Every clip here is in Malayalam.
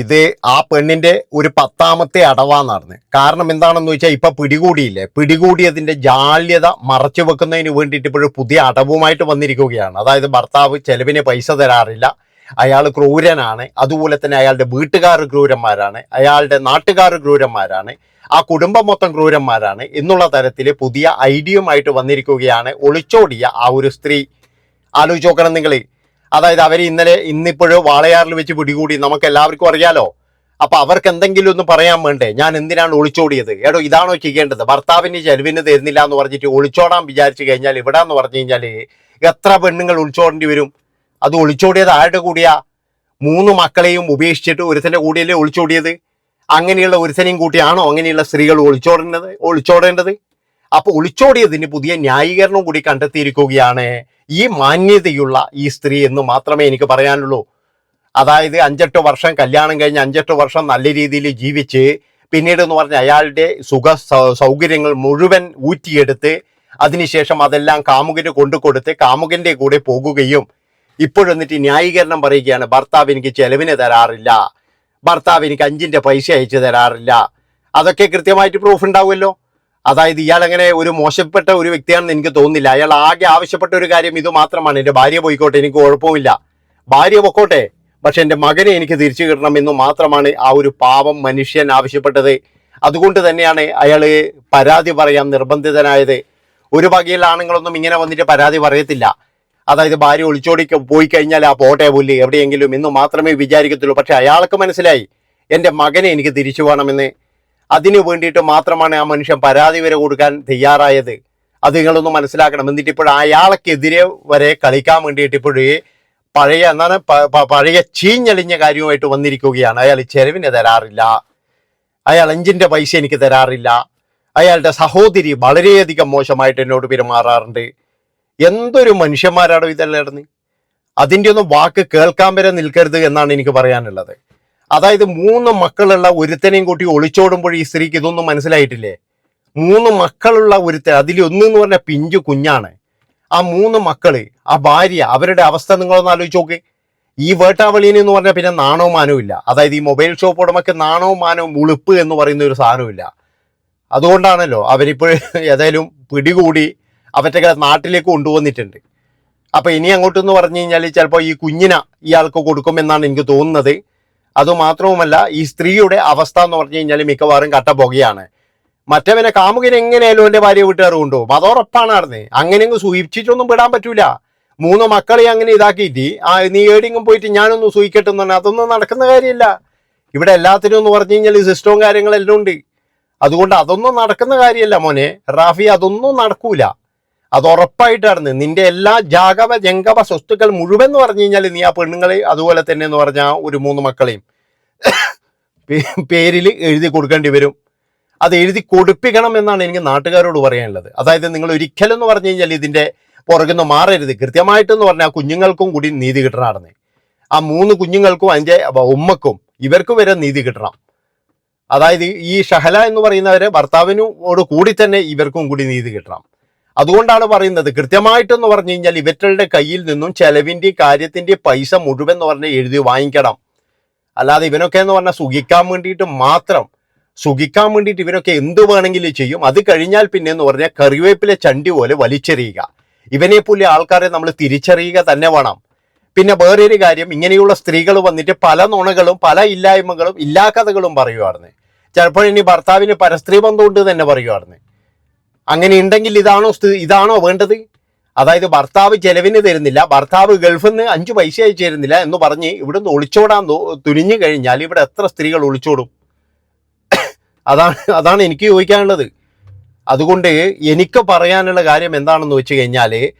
ഇത് ആ പെണ്ണിന്റെ ഒരു 10ാമത്തെ അടവാന്ന്. കാരണം എന്താണെന്ന് വെച്ചാൽ ഇപ്പൊ പിടികൂടിയില്ലേ, പിടികൂടിയതിന്റെ ജാള്യത മറച്ചു വെക്കുന്നതിന് വേണ്ടിയിട്ട് ഇപ്പോഴും പുതിയ അടവുമായിട്ട് വന്നിരിക്കുകയാണ്. അതായത് ഭർത്താവ് ചെലവിന് പൈസ തരാറില്ല, അയാൾ ക്രൂരനാണ്, അതുപോലെ തന്നെ അയാളുടെ വീട്ടുകാർ ക്രൂരന്മാരാണ്, അയാളുടെ നാട്ടുകാർ ക്രൂരന്മാരാണ്, ആ കുടുംബം മൊത്തം ക്രൂരന്മാരാണ് എന്നുള്ള തരത്തിൽ പുതിയ ഐഡിയയുമായിട്ട് വന്നിരിക്കുകയാണ് ഒളിച്ചോടിയ ആ ഒരു സ്ത്രീ. ആലോചിച്ച് നോക്കണം നിങ്ങൾ. അതായത് അവർ ഇന്നിപ്പോഴും വാളയാറിൽ വെച്ച് പിടികൂടി, നമുക്ക് എല്ലാവർക്കും അറിയാലോ. അപ്പൊ അവർക്ക് എന്തെങ്കിലും ഒന്ന് പറയാൻ വേണ്ടേ, ഞാൻ എന്തിനാണ് ഒളിച്ചോടിയത്, എടോ ഇതാണോ ചെയ്യേണ്ടത്? ഭർത്താവിന് ചെലവിന് തരുന്നില്ല എന്ന് പറഞ്ഞിട്ട് ഒളിച്ചോടാൻ വിചാരിച്ചു കഴിഞ്ഞാൽ ഇവിടെ എന്ന് പറഞ്ഞു കഴിഞ്ഞാൽ എത്ര പെണ്ണുങ്ങൾ ഒളിച്ചോടേണ്ടി വരും? അത് ഒളിച്ചോടിയത് ആരുടെ കൂടിയാ? 3 മക്കളെയും ഉപേക്ഷിച്ചിട്ട് ഒരുത്തന്റെ കൂടിയല്ലേ ഒളിച്ചോടിയത്? അങ്ങനെയുള്ള ഒരുത്തനെയും കൂട്ടിയാണോ അങ്ങനെയുള്ള സ്ത്രീകൾ ഒളിച്ചോടേണ്ടത്? അപ്പൊ ഒളിച്ചോടിയതിന് പുതിയ ന്യായീകരണം കൂടി കണ്ടെത്തിയിരിക്കുകയാണ് ഈ മാന്യതയുള്ള ഈ സ്ത്രീ എന്ന് മാത്രമേ എനിക്ക് പറയാനുള്ളൂ. അതായത് 5-8 വർഷം കല്യാണം കഴിഞ്ഞ് 5-8 വർഷം നല്ല രീതിയിൽ ജീവിച്ച് പിന്നീട് എന്ന് പറഞ്ഞാൽ അയാളുടെ സൗകര്യങ്ങൾ മുഴുവൻ ഊറ്റിയെടുത്ത് അതിനുശേഷം അതെല്ലാം കാമുകന് കൊണ്ടുകൊടുത്ത് കാമുകന്റെ കൂടെ പോകുകയും ഇപ്പോഴെന്നിട്ട് ന്യായീകരണം പറയുകയാണ്, ഭർത്താവ് എനിക്ക് ചെലവിന് തരാറില്ല, ഭർത്താവ് എനിക്ക് 5ന്റെ പൈസ അയച്ചു തരാറില്ല. അതൊക്കെ കൃത്യമായിട്ട് പ്രൂഫ് ഉണ്ടാവുമല്ലോ. അതായത് ഇയാൾ അങ്ങനെ ഒരു മോശപ്പെട്ട ഒരു വ്യക്തിയാണെന്ന് എനിക്ക് തോന്നുന്നില്ല. അയാൾ ആകെ ആവശ്യപ്പെട്ട ഒരു കാര്യം ഇത് മാത്രമാണ്, എൻ്റെ ഭാര്യ പോയിക്കോട്ടെ, എനിക്ക് കുഴപ്പമില്ല, ഭാര്യ പൊക്കോട്ടെ, പക്ഷെ എൻ്റെ മകനെ എനിക്ക് തിരിച്ചു കിട്ടണം എന്ന് മാത്രമാണ് ആ ഒരു പാവം മനുഷ്യൻ ആവശ്യപ്പെട്ടത്. അതുകൊണ്ട് തന്നെയാണ് അയാൾ പരാതി പറയാൻ നിർബന്ധിതനായത്. ഒരു വകയിലുള്ള ആണുങ്ങളൊന്നും ഇങ്ങനെ വന്നിട്ട് പരാതി പറയത്തില്ല. അതായത് ഭാര്യ ഒളിച്ചോടി പോയി കഴിഞ്ഞാൽ ആ പോട്ടെ പുല്ല് എവിടെയെങ്കിലും എന്ന് മാത്രമേ വിചാരിക്കത്തുള്ളൂ. പക്ഷെ അയാൾക്ക് മനസ്സിലായി എൻ്റെ മകനെ എനിക്ക് തിരിച്ചു വേണമെന്ന്. അതിനു വേണ്ടിയിട്ട് മാത്രമാണ് ആ മനുഷ്യൻ പരാതി വരെ കൊടുക്കാൻ തയ്യാറായത്. അത് നിങ്ങളൊന്ന് മനസ്സിലാക്കണം. എന്നിട്ട് ഇപ്പോൾ അയാൾക്കെതിരെ വരെ കളിക്കാൻ വേണ്ടിയിട്ട് ഇപ്പോഴേ പഴയ ചീഞ്ഞളിഞ്ഞ കാര്യവുമായിട്ട് വന്നിരിക്കുകയാണ്. അയാൾ ചെലവിന് തരാറില്ല, അയാൾ 5ന്റെ പൈസ എനിക്ക് തരാറില്ല, അയാളുടെ സഹോദരി വളരെയധികം മോശമായിട്ട് എന്നോട് പെരുമാറാറുണ്ട്. എന്തൊരു മനുഷ്യന്മാരാണോ ഇതെല്ലാം ഇടുന്നത്? അതിൻ്റെ ഒന്നും വാക്ക് കേൾക്കാൻ വരെ നിൽക്കരുത് എന്നാണ് എനിക്ക് പറയാനുള്ളത്. അതായത് 3 മക്കളുള്ള ഒരുത്തനെയും കൂട്ടി ഒളിച്ചോടുമ്പോൾ ഈ സ്ത്രീക്ക് ഇതൊന്നും മനസ്സിലായിട്ടില്ലേ? 3 മക്കളുള്ള ഒരുത്തൻ, അതിലൊന്നെന്ന് പറഞ്ഞാൽ പിഞ്ചു കുഞ്ഞാണ്. ആ 3 മക്കള്, ആ ഭാര്യ, അവരുടെ അവസ്ഥ നിങ്ങളൊന്ന് ആലോചിച്ച് നോക്ക്. ഈ വേട്ടാവളിന് എന്ന് പറഞ്ഞാൽ പിന്നെ നാണവും മാനവും ഇല്ല. അതായത് ഈ മൊബൈൽ ഷോപ്പ് ഉടമയ്ക്ക് നാണവും മാനവും ഉളുപ്പ് എന്ന് പറയുന്ന ഒരു സാധനമില്ല. അതുകൊണ്ടാണല്ലോ അവരിപ്പോൾ ഏതായാലും പിടികൂടി അവരുടെ നാട്ടിലേക്ക് കൊണ്ടുവന്നിട്ടുണ്ട്. അപ്പൊ ഇനി അങ്ങോട്ടെന്ന് പറഞ്ഞു കഴിഞ്ഞാൽ ചിലപ്പോൾ ഈ കുഞ്ഞിനെ ഇയാൾക്ക് കൊടുക്കുമെന്നാണ് എനിക്ക് തോന്നുന്നത്. അതുമാത്രവുമല്ല, ഈ സ്ത്രീയുടെ അവസ്ഥ എന്ന് പറഞ്ഞു കഴിഞ്ഞാൽ മിക്കവാറും കട്ടപ്പുകയാണ്. മറ്റവനെ കാമുകനെ എങ്ങനെയായാലും എൻ്റെ ഭാര്യ വീട്ടുകാർ കൊണ്ടുപോകും, അതുറപ്പാണ്. നടന്നത് അങ്ങനെ സൂചിപ്പിച്ചിട്ടൊന്നും വിടാൻ പറ്റൂല. 3 മക്കളെ അങ്ങനെ ഇതാക്കിയിട്ട് നീ ഏടെങ്കിലും പോയിട്ട് ഞാനൊന്ന് സൂയിക്കട്ടെ എന്ന് പറഞ്ഞാൽ അതൊന്നും നടക്കുന്ന കാര്യമില്ല. ഇവിടെ എല്ലാത്തിനും എന്ന് പറഞ്ഞു കഴിഞ്ഞാൽ സിസ്റ്റവും കാര്യങ്ങളെല്ലാം ഉണ്ട്. അതുകൊണ്ട് അതൊന്നും നടക്കുന്ന കാര്യമല്ല മോനെ റാഫി, അതൊന്നും നടക്കൂല. അത് ഉറപ്പായിട്ടാണ്. നിന്റെ എല്ലാ ജംഗമ സ്വത്തുക്കൾ മുഴുവൻ എന്ന് പറഞ്ഞു കഴിഞ്ഞാൽ നീ ആ പെണ്ണുങ്ങളെ അതുപോലെ തന്നെ എന്ന് പറഞ്ഞാൽ ഒരു 3 മക്കളെയും പേരിൽ എഴുതി കൊടുക്കേണ്ടി വരും. അത് എഴുതി കൊടുപ്പിക്കണം എന്നാണ് എനിക്ക് നാട്ടുകാരോട് പറയാനുള്ളത്. അതായത് നിങ്ങൾ ഒരിക്കലും എന്ന് പറഞ്ഞു കഴിഞ്ഞാൽ ഇതിന്റെ പുറകുന്ന് മാറരുത്. കൃത്യമായിട്ടെന്ന് പറഞ്ഞാൽ കുഞ്ഞുങ്ങൾക്കും കൂടി നീതി കിട്ടണമെന്ന്. ആ 3 കുഞ്ഞുങ്ങൾക്കും അതിൻ്റെ ഉമ്മക്കും ഇവർക്കും വരെ നീതി കിട്ടണം. അതായത് ഈ ഷഹല എന്ന് പറയുന്നവരെ ഭർത്താവിനോട് കൂടി തന്നെ ഇവർക്കും കൂടി നീതി കിട്ടണം. അതുകൊണ്ടാണ് പറയുന്നത് കൃത്യമായിട്ടെന്ന് പറഞ്ഞു കഴിഞ്ഞാൽ ഇവറ്റകളുടെ കയ്യിൽ നിന്നും ചെലവിൻ്റെ കാര്യത്തിൻ്റെ പൈസ മുഴുവൻ എന്ന് പറഞ്ഞാൽ എഴുതി വാങ്ങിക്കണം. അല്ലാതെ ഇവനൊക്കെ എന്ന് പറഞ്ഞാൽ സുഖിക്കാൻ വേണ്ടിയിട്ട് ഇവരൊക്കെ എന്ത് വേണമെങ്കിലും ചെയ്യും. അത് കഴിഞ്ഞാൽ പിന്നെ എന്ന് പറഞ്ഞാൽ കറിവേപ്പിലെ ചണ്ടി പോലെ വലിച്ചെറിയുക. ഇവനെ പോലെ ആൾക്കാരെ നമ്മൾ തിരിച്ചറിയുക തന്നെ വേണം. പിന്നെ വേറൊരു കാര്യം, ഇങ്ങനെയുള്ള സ്ത്രീകൾ വന്നിട്ട് പല നുണകളും പല ഇല്ലായ്മകളും ഇല്ലാക്കഥകളും പറയുവായിരുന്നു. ചിലപ്പോൾ ഇനി ഭർത്താവിന് പരസ്ത്രീ ബന്ധമുണ്ട് തന്നെ പറയുവായിരുന്നു. അങ്ങനെ ഉണ്ടെങ്കിൽ ഇതാണോ വേണ്ടത്? അതായത് ഭർത്താവ് ചെലവിന് തരുന്നില്ല, ഭർത്താവ് ഗൾഫിൽ നിന്ന് 5 പൈസ അയച്ചു തരുന്നില്ല എന്ന് പറഞ്ഞ് ഇവിടുന്ന് ഒളിച്ചോടാൻ തുനിഞ്ഞു കഴിഞ്ഞാൽ ഇവിടെ എത്ര സ്ത്രീകൾ ഒളിച്ചോടും? അതാണ് എനിക്ക് ചോദിക്കാനുള്ളത്. അതുകൊണ്ട് എനിക്ക് പറയാനുള്ള കാര്യം എന്താണെന്ന് വെച്ച് കഴിഞ്ഞാൽ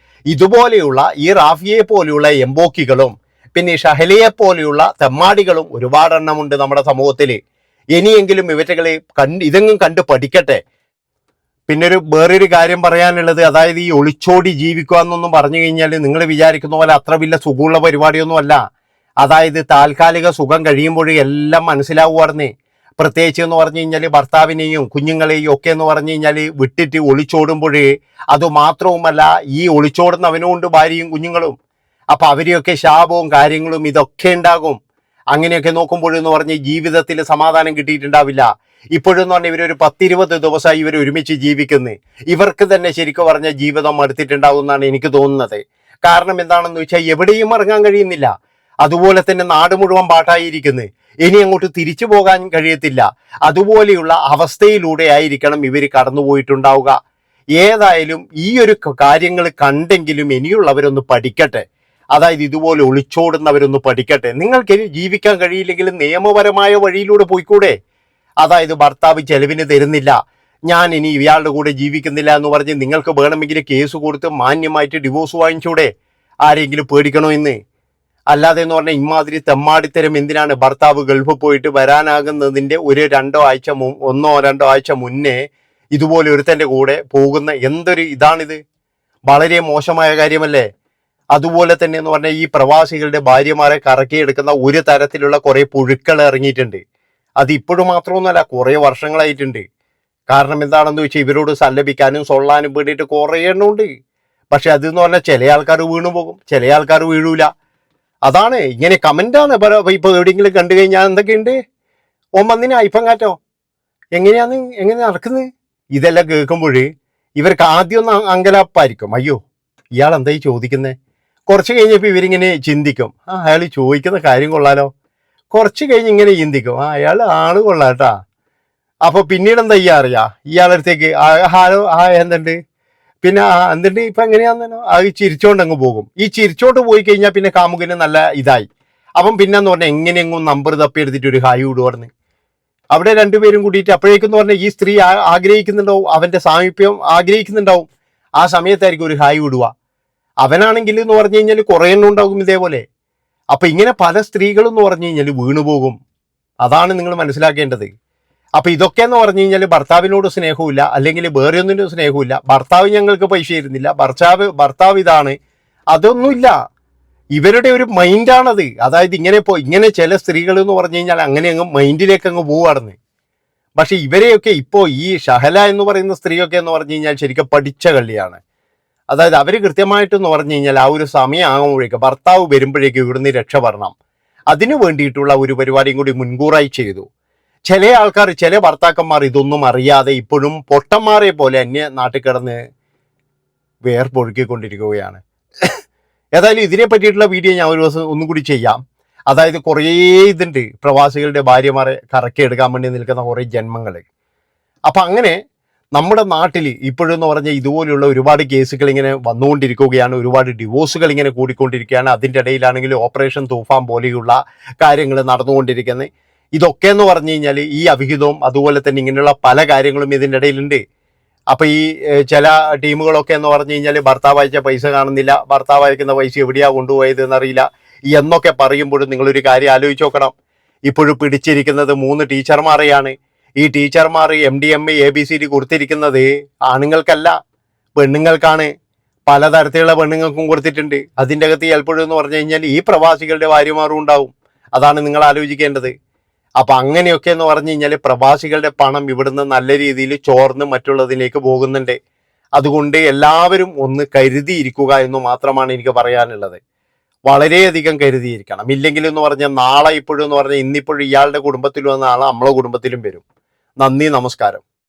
ഇതുപോലെയുള്ള ഈ റാഫിയെ പോലെയുള്ള എംബോക്കികളും പിന്നെ ഈ ഷഹലയെ പോലെയുള്ള തെമ്മാടികളും ഒരുപാടെണ്ണമുണ്ട് നമ്മുടെ സമൂഹത്തിൽ. ഇനിയെങ്കിലും ഇവറ്റകളെ ഇതെങ്കിലും കണ്ട് പഠിക്കട്ടെ. പിന്നെ വേറൊരു കാര്യം പറയാനുള്ളത്, അതായത് ഈ ഒളിച്ചോടി ജീവിക്കുക എന്നൊന്നും പറഞ്ഞു കഴിഞ്ഞാൽ നിങ്ങൾ വിചാരിക്കുന്ന പോലെ അത്ര വലിയ സുഖമുള്ള പരിപാടിയൊന്നും അല്ല. അതായത് താൽക്കാലിക സുഖം കഴിയുമ്പോഴേ എല്ലാം മനസ്സിലാവുമായിരുന്നേ. പ്രത്യേകിച്ച് എന്ന് പറഞ്ഞു കഴിഞ്ഞാൽ ഭർത്താവിനെയും കുഞ്ഞുങ്ങളെയും ഒക്കെ എന്ന് പറഞ്ഞു കഴിഞ്ഞാൽ വിട്ടിട്ട് ഒളിച്ചോടുമ്പോഴേ അതുമാത്രവുമല്ല ഈ ഒളിച്ചോടുന്നവനുമുണ്ട് ഭാര്യയും കുഞ്ഞുങ്ങളും. അപ്പൊ അവരെയൊക്കെ ശാപവും കാര്യങ്ങളും ഇതൊക്കെ ഉണ്ടാകും. അങ്ങനെയൊക്കെ നോക്കുമ്പോഴെന്ന് പറഞ്ഞ് ജീവിതത്തിൽ സമാധാനം കിട്ടിയിട്ടുണ്ടാവില്ല. ഇപ്പോഴെന്ന് പറഞ്ഞാൽ ഇവരൊരു 10-20 ദിവസമായി ഇവർ ഒരുമിച്ച് ജീവിക്കുന്നു. ഇവർക്ക് തന്നെ ശരിക്കും പറഞ്ഞ ജീവിതം അടുത്തിട്ടുണ്ടാവും എന്നാണ് എനിക്ക് തോന്നുന്നത്. കാരണം എന്താണെന്ന് വെച്ചാൽ എവിടെയും ഇറങ്ങാൻ കഴിയുന്നില്ല. അതുപോലെ തന്നെ നാട് മുഴുവൻ പാട്ടായിരിക്കുന്നു. ഇനി അങ്ങോട്ട് തിരിച്ചു പോകാൻ കഴിയത്തില്ല. അതുപോലെയുള്ള അവസ്ഥയിലൂടെ ആയിരിക്കണം ഇവർ കടന്നുപോയിട്ടുണ്ടാവുക. ഏതായാലും ഈ ഒരു കാര്യങ്ങൾ കണ്ടെങ്കിലും ഇനിയുള്ളവരൊന്ന് പഠിക്കട്ടെ. അതായത് ഇതുപോലെ ഒളിച്ചോടുന്നവരൊന്ന് പഠിക്കട്ടെ. നിങ്ങൾക്ക് ഇനി ജീവിക്കാൻ കഴിയില്ലെങ്കിൽ നിയമപരമായ വഴിയിലൂടെ പോയിക്കൂടെ? അതായത് ഭർത്താവ് ചെലവിന് തരുന്നില്ല, ഞാൻ ഇനി ഇയാളുടെ കൂടെ ജീവിക്കുന്നില്ല എന്ന് പറഞ്ഞ് നിങ്ങൾക്ക് വേണമെങ്കിൽ കേസ് കൊടുത്ത് മാന്യമായിട്ട് ഡിവോഴ്സ് വാങ്ങിച്ചൂടെ? ആരെങ്കിലും പേടിക്കണോ ഇന്ന്? അല്ലാതെ എന്ന് പറഞ്ഞാൽ ഇമാതിരി തെമ്മാടിത്തരം എന്തിനാണ്? ഭർത്താവ് ഗൾഫിൽ പോയിട്ട് വരാനാകുന്നതിൻ്റെ ഒരു 1-2 ആഴ്ച മുന്നേ ഇതുപോലെ ഒരുത്തൻ്റെ കൂടെ പോകുന്ന എന്തൊരു ഇതാണിത്? വളരെ മോശമായ കാര്യമല്ലേ? അതുപോലെ തന്നെ എന്ന് പറഞ്ഞാൽ ഈ പ്രവാസികളുടെ ഭാര്യമാരെ കറക്കിയെടുക്കുന്ന ഒരു തരത്തിലുള്ള കുറെ പുഴുക്കൾ ഇറങ്ങിയിട്ടുണ്ട്. അത് ഇപ്പോഴും മാത്രമൊന്നുമല്ല, കുറെ വർഷങ്ങളായിട്ടുണ്ട്. കാരണം എന്താണെന്ന് വെച്ചാൽ ഇവരോട് സല്ലപിക്കാനും സൊള്ളാനും വേണ്ടിയിട്ട് കുറേ എണ്ണമുണ്ട്. പക്ഷെ അതെന്ന് പറഞ്ഞാൽ ചില ആൾക്കാർ വീണു പോകും, ചില ആൾക്കാർ വീഴൂല. അതാണ് ഇങ്ങനെ കമന്റാണ്. ഇപ്പൊ എവിടെയെങ്കിലും കണ്ടു കഴിഞ്ഞാൽ എന്തൊക്കെയുണ്ട്, വന്നിന് അയിപ്പം കാറ്റോ, എങ്ങനെ നടക്കുന്നത്? ഇതെല്ലാം കേൾക്കുമ്പോൾ ഇവർക്ക് ആദ്യം ഒന്ന് അങ്കലാപ്പായിരിക്കും, അയ്യോ ഇയാൾ എന്തായി ചോദിക്കുന്നത്. കുറച്ച് കഴിഞ്ഞപ്പോൾ ഇവരിങ്ങനെ ചിന്തിക്കും, അയാൾ ചോദിക്കുന്ന കാര്യം കൊള്ളാലോ. കുറച്ച് കഴിഞ്ഞ് ഇങ്ങനെ ചിന്തിക്കും, അയാൾ ആള് കൊള്ളാട്ടാ. അപ്പൊ പിന്നീട് എന്താ അറിയാം, ഇയാളടുത്തേക്ക് ഹാലോ എന്തുണ്ട്, പിന്നെ എന്തുണ്ട് ഇപ്പൊ എങ്ങനെയാന്നോ അത് ചിരിച്ചോണ്ട് അങ്ങ് പോകും. ഈ ചിരിച്ചോണ്ട് പോയി കഴിഞ്ഞാൽ പിന്നെ കാമുകന് നല്ല ഇതായി. അപ്പം പിന്നെന്ന് പറഞ്ഞാൽ എങ്ങനെയെങ്കിലും നമ്പർ തപ്പി എടുത്തിട്ട് ഒരു ഹായ് വിടുവാർന്ന് അവിടെ രണ്ടുപേരും കൂടിയിട്ട്. അപ്പോഴേക്കെന്ന് പറഞ്ഞാൽ ഈ സ്ത്രീ ആഗ്രഹിക്കുന്നുണ്ടാവും, അവന്റെ സാമീപ്യം ആഗ്രഹിക്കുന്നുണ്ടാവും. ആ സമയത്തായിരിക്കും ഒരു ഹായ് വിടുക. അവനാണെങ്കിൽ എന്ന് പറഞ്ഞു കഴിഞ്ഞാൽ കുറേ എണ്ണം ഉണ്ടാകും ഇതേപോലെ. അപ്പൊ ഇങ്ങനെ പല സ്ത്രീകളും എന്ന് പറഞ്ഞു കഴിഞ്ഞാൽ വീണുപോകും. അതാണ് നിങ്ങൾ മനസ്സിലാക്കേണ്ടത്. അപ്പൊ ഇതൊക്കെ എന്ന് പറഞ്ഞു കഴിഞ്ഞാൽ ഭർത്താവിനോട് സ്നേഹമില്ല, അല്ലെങ്കിൽ വേറെ ഒന്നിനും സ്നേഹമില്ല. ഭർത്താവ് ഞങ്ങൾക്ക് പൈസ തരുന്നില്ല, ഭർത്താവ് ഇതാണ്, അതൊന്നുമില്ല. ഇവരുടെ ഒരു മൈൻഡാണത്. അതായത് ഇങ്ങനെ ചില സ്ത്രീകൾ എന്ന് പറഞ്ഞു കഴിഞ്ഞാൽ അങ്ങനെ അങ്ങ് മൈൻഡിലേക്ക് അങ്ങ് പോവാറുണ്ട്. പക്ഷെ ഇവരെയൊക്കെ ഇപ്പോൾ ഈ ഷഹല എന്ന് പറയുന്ന സ്ത്രീയൊക്കെ എന്ന് പറഞ്ഞു കഴിഞ്ഞാൽ ശരിക്കും പഠിച്ച കള്ളിയാണ്. അതായത് അവർ കൃത്യമായിട്ടെന്ന് പറഞ്ഞു കഴിഞ്ഞാൽ ആ ഒരു സമയമാകുമ്പോഴേക്ക് ഭർത്താവ് വരുമ്പോഴേക്കും ഇവിടുന്ന് രക്ഷപ്പെടണം, അതിനു വേണ്ടിയിട്ടുള്ള ഒരു പരിപാടിയും കൂടി മുൻകൂറായി ചെയ്തു. ചില ആൾക്കാർ, ചില ഭർത്താക്കന്മാർ ഇതൊന്നും അറിയാതെ ഇപ്പോഴും പൊട്ടന്മാരെ പോലെ അന്യ നാട്ടിൽ കിടന്ന് വേർപ്പൊഴുക്കിക്കൊണ്ടിരിക്കുകയാണ്. ഏതായാലും ഇതിനെ പറ്റിയിട്ടുള്ള വീഡിയോ ഞാൻ ഒരു ദിവസം ഒന്നും കൂടി ചെയ്യാം. അതായത് കുറേ ഇതുണ്ട്, പ്രവാസികളുടെ ഭാര്യമാരെ കറക്കിയെടുക്കാൻ വേണ്ടി നിൽക്കുന്ന കുറേ ജന്മങ്ങൾ. അപ്പം അങ്ങനെ നമ്മുടെ നാട്ടിൽ ഇപ്പോഴെന്ന് പറഞ്ഞാൽ ഇതുപോലെയുള്ള ഒരുപാട് കേസുകൾ ഇങ്ങനെ വന്നുകൊണ്ടിരിക്കുകയാണ്, ഒരുപാട് ഡിവോഴ്സുകൾ ഇങ്ങനെ കൂടിക്കൊണ്ടിരിക്കുകയാണ്. അതിൻ്റെ ഇടയിലാണെങ്കിൽ ഓപ്പറേഷൻ തൂഫാൻ പോലെയുള്ള കാര്യങ്ങൾ നടന്നുകൊണ്ടിരിക്കുന്നത്. ഇതൊക്കെ എന്ന് പറഞ്ഞു കഴിഞ്ഞാൽ ഈ അവിഹിതവും അതുപോലെ തന്നെ ഇങ്ങനെയുള്ള പല കാര്യങ്ങളും ഇതിൻ്റെ ഇടയിലുണ്ട്. അപ്പം ഈ ചില ടീമുകളൊക്കെ എന്ന് പറഞ്ഞു കഴിഞ്ഞാൽ ഭർത്താവ് അയച്ച പൈസ കാണുന്നില്ല, ഭർത്താവ് അയക്കുന്ന പൈസ എവിടെയാണ് കൊണ്ടുപോയത് എന്നറിയില്ല എന്നൊക്കെ പറയുമ്പോഴും നിങ്ങളൊരു കാര്യം ആലോചിച്ച് നോക്കണം. ഇപ്പോഴും പിടിച്ചിരിക്കുന്നത് 3 ടീച്ചർമാരെയാണ്. ഈ ടീച്ചർമാർ MDMA ABCD കൊടുത്തിരിക്കുന്നത് ആണുങ്ങൾക്കല്ല, പെണ്ണുങ്ങൾക്കാണ്. പലതരത്തിലുള്ള പെണ്ണുങ്ങൾക്കും കൊടുത്തിട്ടുണ്ട്. അതിൻ്റെ അകത്ത് ചിലപ്പോഴും എന്ന് പറഞ്ഞു കഴിഞ്ഞാൽ ഈ പ്രവാസികളുടെ ഭാര്യമാരും ഉണ്ടാവും. അതാണ് നിങ്ങൾ ആലോചിക്കേണ്ടത്. അപ്പം അങ്ങനെയൊക്കെ എന്ന് പറഞ്ഞു കഴിഞ്ഞാൽ പ്രവാസികളുടെ പണം ഇവിടുന്ന് നല്ല രീതിയിൽ ചോർന്ന് മറ്റുള്ളതിലേക്ക് പോകുന്നുണ്ട്. അതുകൊണ്ട് എല്ലാവരും ഒന്ന് കരുതിയിരിക്കുക എന്ന് മാത്രമാണ് എനിക്ക് പറയാനുള്ളത്. വളരെയധികം കരുതിയിരിക്കണം. ഇല്ലെങ്കിൽ എന്ന് പറഞ്ഞാൽ നാളെ ഇപ്പോഴും എന്ന് പറഞ്ഞാൽ ഇന്നിപ്പോഴും ഇയാളുടെ കുടുംബത്തിൽ വന്ന ആളെ നമ്മളെ കുടുംബത്തിലും വരും. നന്ദി, നമസ്കാരം.